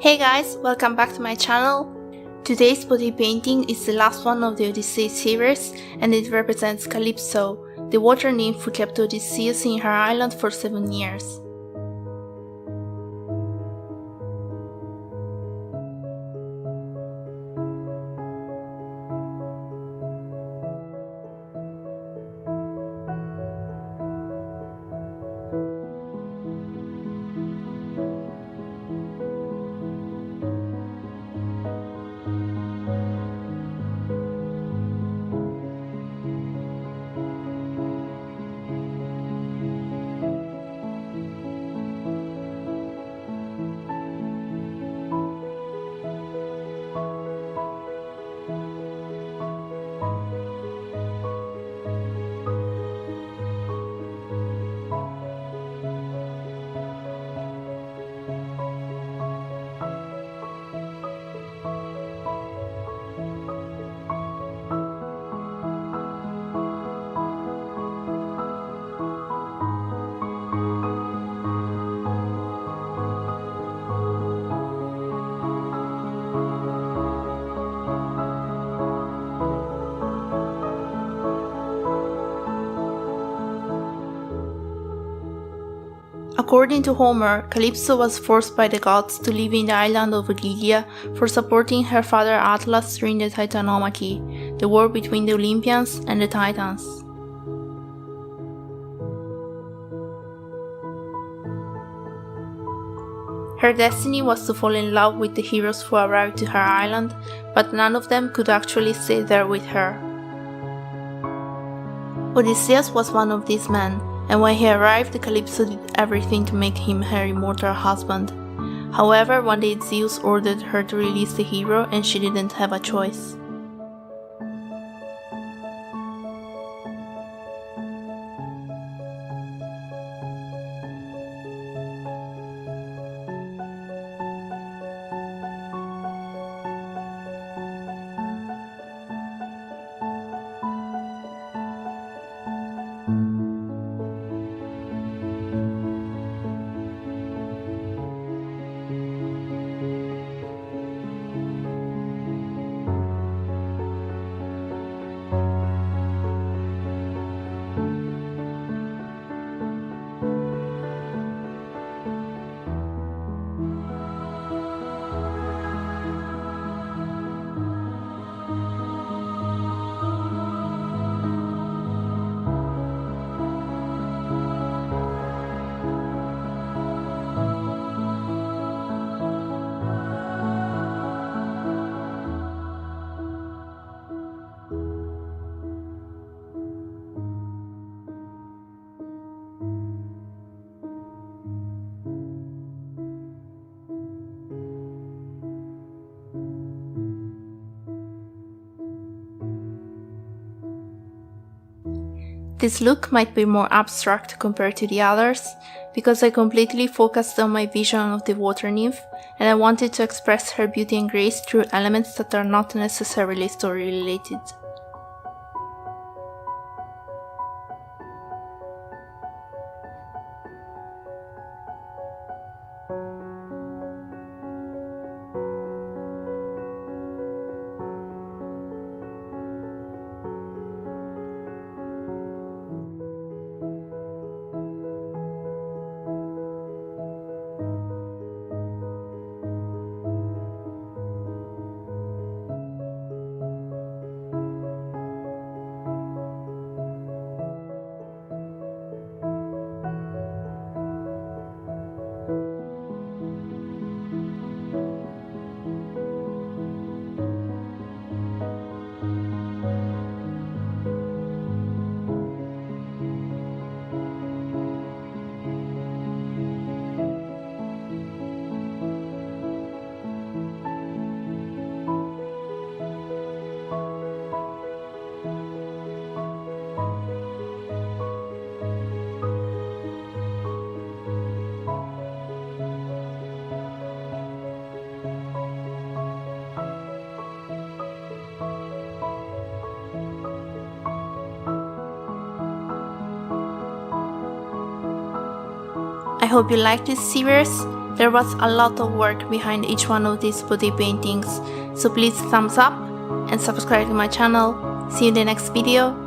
Hey guys, welcome back to my channel. Today's body painting is the last one of the Odyssey series and it represents Calypso, the water nymph who kept Odysseus in her island for 7 years. According to Homer, Calypso was forced by the gods to live in the island of Ogygia for supporting her father Atlas during the Titanomachy, the war between the Olympians and the Titans. Her destiny was to fall in love with the heroes who arrived to her island, but none of them could actually stay there with her. Odysseus was one of these men, and when he arrived, Calypso did everything to make him her immortal husband. However, one day Zeus ordered her to release the hero and she didn't have a choice. This look might be more abstract compared to the others, because I completely focused on my vision of the water nymph, and I wanted to express her beauty and grace through elements that are not necessarily story related. I hope you liked this series. There was a lot of work behind each one of these body paintings, so please thumbs up and subscribe to my channel. See you in the next video.